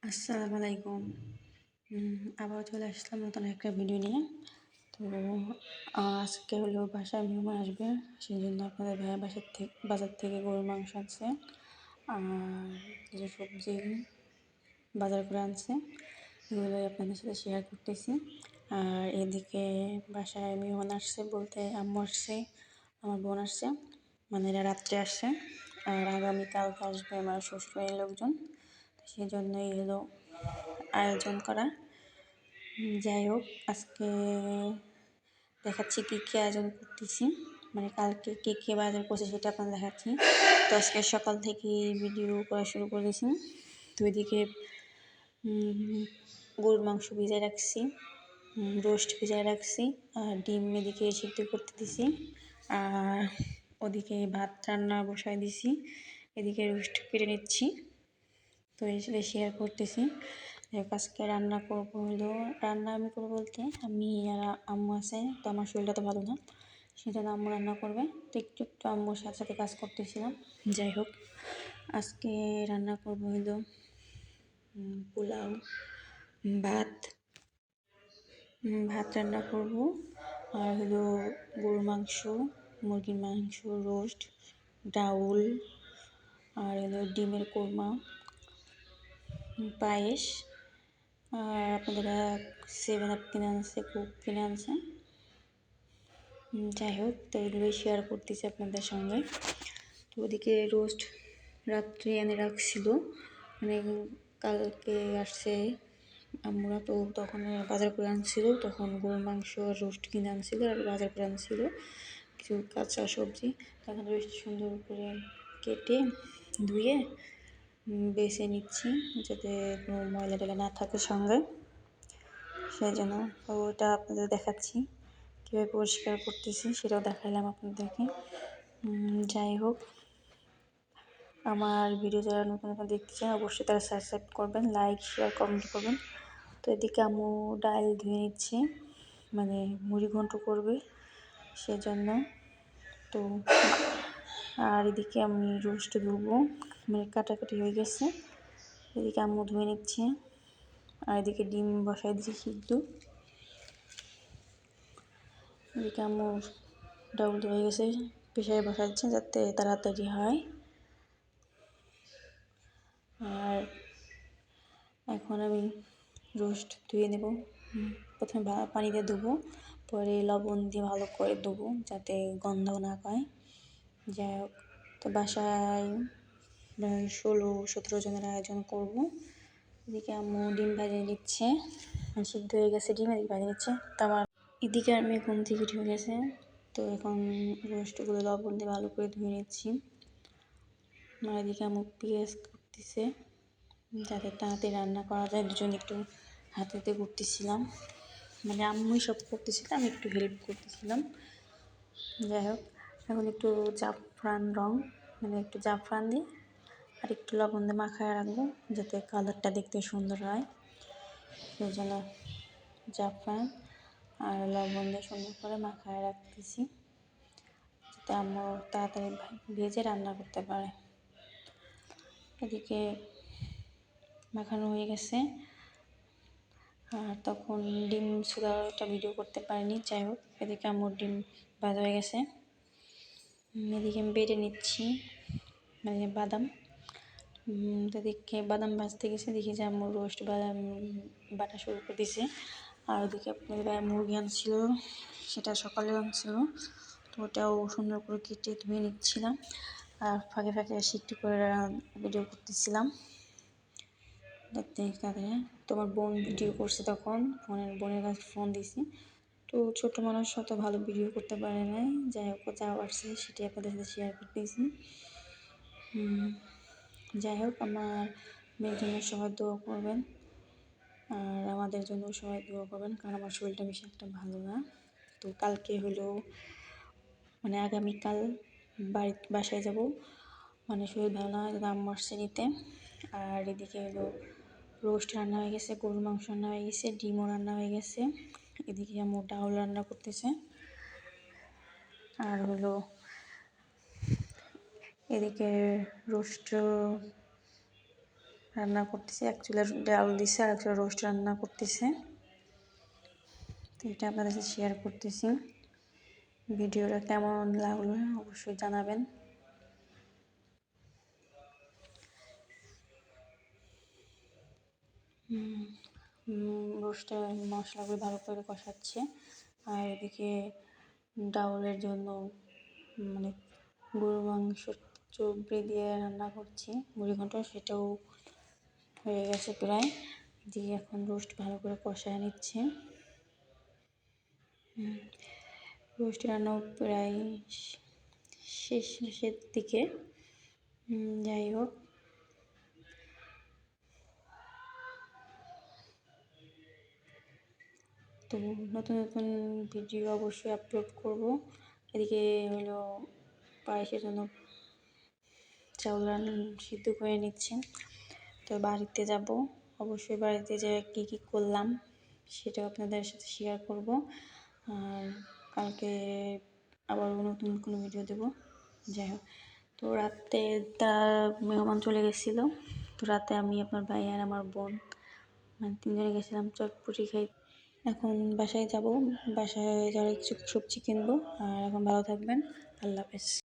আসসালামু আলাইকুম। আবার চলে আসলাম নতুন একটা ভিডিও নিয়ে। তো আজকে হলো বাসায় মেহমান আসবে, সেই জন্য আপনাদের ভাইয়া বাজার থেকে গরুর মাংস আনছে আর কিছু সবজি বাজার করে আনছে, এগুলো আপনাদের সাথে শেয়ার করতেছি। আর এদিকে বাসায় মেহমান আসছে বলতে আম্মু আসছে, আমার বোন আসছে, মানে এরা রাত্রে আসছে। আর আগামীকালকে আসবে আমার শ্বশুরবাড়ির লোকজন, সেই জন্যই হলো আয়োজন করা। যাই হোক, আজকে দেখাচ্ছি কী কী আয়োজন করতেছি, মানে কালকে কে কে বাজার করছে সেটা আপনাদের দেখাচ্ছি। তো আজকে সকাল থেকে ভিডিও করা শুরু করেছি। তো এদিকে গরুর মাংস ভিজায় রাখছি, রোস্ট ভিজায় রাখছি, আর ডিম এদিকে সিদ্ধ করতে দিছি, আর ওদিকে ভাত রান্না বসায় দিছি, এদিকে রোস্ট কেটে নিচ্ছি। তো এসে শেয়ার করতেছি। আজকে রান্না করবো হলো, রান্না আমি করবো বলতে আমি আর আম্মু আছে, তো আমার শরীরটা তো ভালো না, সেজন্য আম্মু রান্না করবে। তো একটু একটু আম্মুর সাথে সাথে কাজ করতেছিলাম। যাই হোক, আজকে রান্না করবো হলো পোলাও, ভাত রান্না করব, আর হলো গরুর মাংস, মুরগির মাংস, রোস্ট, ডাউল, আর হলো ডিমের কোরমা, পায়েস, আর আপনারা 7 আপ কিনে আনছে, কোক কিনে আনছে। যাই হোক, তো এগুলোই শেয়ার করতেছি আপনাদের সঙ্গে। তো ওদিকে রোস্ট রাত্রে এনে রাখছিল, মানে কালকে আসছে আমরা, তো তখন বাজার করে আনছিল, তখন গরুর মাংস আর রোস্ট কিনে আনছিল আর বাজার করে আনছিল কিছু কাঁচা সবজি। তখন রোস্ট সুন্দর করে কেটে ধুয়ে বেছে নিচ্ছি, যাতে কোনো ময়লা টয়লা না থাকে সঙ্গে, সেই জন্য ওটা আপনাদের দেখাচ্ছি কীভাবে পরিষ্কার করতেছি, সেটাও দেখালাম আপনাদেরকে। যাই হোক, আমার ভিডিও যারা নতুন নতুন দেখতেছেন অবশ্যই তারা সাবস্ক্রাইব করবেন, লাইক শেয়ার কমেন্ট করবেন। তো এদিকে আম্মু ডাল ধুয়ে নিচ্ছে, মানে মুড়ি ঘন্ট করবে সেজন্য। তো আর এদিকে আমি রোস্ট ধুবো, মানে কাটাকাটি হয়ে গেছে, এদিকে আম্মু ধুয়ে নিচ্ছে, আর এদিকে ডিম বসাই দিচ্ছি সিদ্ধ। এদিকে আম্মু ডাউল হয়ে গেছে, প্রেসারে বসা দিচ্ছে যাতে তাড়াতাড়ি হয়। আর এখন আমি রোস্ট ধুয়ে নেব, প্রথমে পানি দিয়ে ধুবো, পরে লবণ দিয়ে ভালো করে ধুবো যাতে গন্ধ না পায়। যাই হোক, তো বাসায় 16-17 জনের আয়োজন করব। এদিকে আম্মু ডিম ভাজিয়ে নিচ্ছে, সিদ্ধ হয়ে গেছে ডিম, এদিকে ভাজিয়ে নিচ্ছে। তো আমার এদিকে আমি ঘুম থেকে উঠে গেছে, তো এখন রোস্টগুলো লবণ দিয়ে ভালো করে ধুয়ে নিচ্ছি। আর এদিকে আম্মু পেঁয়াজ করতেছে যাতে তাড়াতাড়ি রান্না করা যায়, দুজন একটু হাতে হাতে করতেছিলাম, মানে আম্মুই সব করতেছিল, আমি একটু হেল্প করতেছিলাম। যাই হোক, এখন একটু জাফরান রং, মানে একটু জাফরান দিই আর একটু লবণ দিয়ে মাখায় রাখবো যাতে কালারটা দেখতে সুন্দর হয়, সেই জন্য জাফরান আর লবণ দিয়ে সুন্দর করে মাখায় রাখতেছি যাতে আম্মু তাড়াতাড়ি ভেজে রান্না করতে পারে। এদিকে মাখানো হয়ে গেছে, আর তখন ডিম সুদাটা ভিডিও করতে পারিনি। যাই হোক, এদিকে আম্মুর ডিম ভাজা হয়ে গেছে, এদিকে আমি বেটে নিচ্ছি, মানে বাদাম। এদিকে বাদাম ভাজতে গেছে, দেখি যে আম্মুর রোস্ট বাদাম বাটা শুরু করে দিয়েছে। আর ওদিকে আপনাদের মুরগি আনছিল, সেটা সকালে আনছিল, তো ওটাও সুন্দর করে কেটে ধুয়ে নিচ্ছিলাম, আর ফাঁকে ফাঁকে একটু করে ভিডিও করতেছিলাম দেখতে তাদের। তোমার বোন ভিডিও করছে, তখন বোনের কাছে ফোন দিয়েছি, তো ছোটো মানুষ অত ভালো ভিডিও করতে পারে নাই। যাই হোক, যা পারছে সেটি আপনাদের সাথে শেয়ার করতেছি। যাই হোক, আমার মেয়ের জন্য সবাই দোয়া করবেন, আর আমাদের জন্য সবাই দোয়া করবেন, কারণ আমার শরীরটা বেশি একটা ভালো না। তো কালকে হলো, মানে আগামীকাল বাসায় যাব, মানে শরীর ভালো না, আম্মু আসছে নিতে। আর এদিকে হলো রোস্ট রান্না হয়ে গেছে, গরুর মাংস রান্না হয়ে গেছে, ডিমও রান্না হয়ে গেছে, এদিকে আম্মু ডাউল রান্না করতেছে। আর হলো এদিকে রোস্ট রান্না করতেছি, এক চুলার ডাল দিছে আর এক চুলা রোস্ট রান্না করতেছে। তো এটা আপনাদের সাথে শেয়ার করতেছি। ভিডিওটা কেমন লাগলো অবশ্যই জানাবেন। রোস্টের মশলাগুলো ভালো করে কষাচ্ছে, আর এদিকে ডাউলের জন্য মানে গরুর মাংস চর্বি দিয়ে রান্না করছি মুড়ি ঘন্ট, সেটাও হয়ে গেছে প্রায়। দিয়ে এখন রোস্ট ভালো করে কষায় নিচ্ছে। রোস্ট রান্নাও প্রায় শেষের দিকে। যাই হোক, তো নতুন নতুন ভিডিও অবশ্যই আপলোড করব। এদিকে হলো পায়েসের জন্য চাউল সিদ্ধ করে নিচ্ছে। তো বাড়িতে যাব, অবশ্যই বাড়িতে যেয়ে কী কী করলাম সেটাও আপনাদের সাথে শেয়ার করব। আর কালকে আবার নতুন কোনো ভিডিও দেব। যাই হোক, তো রাতে তার মেহমান চলে গেছিলো। তো রাতে আমি, আপনার ভাই আর আমার বোন মানে 3 জনে গেছিলাম চটপটি খাই। এখন বাসায় যাব, বাসায় যাওয়ার কিছু সবজি কিনবো। আর এখন ভালো থাকবেন, আল্লাহ হাফেজ।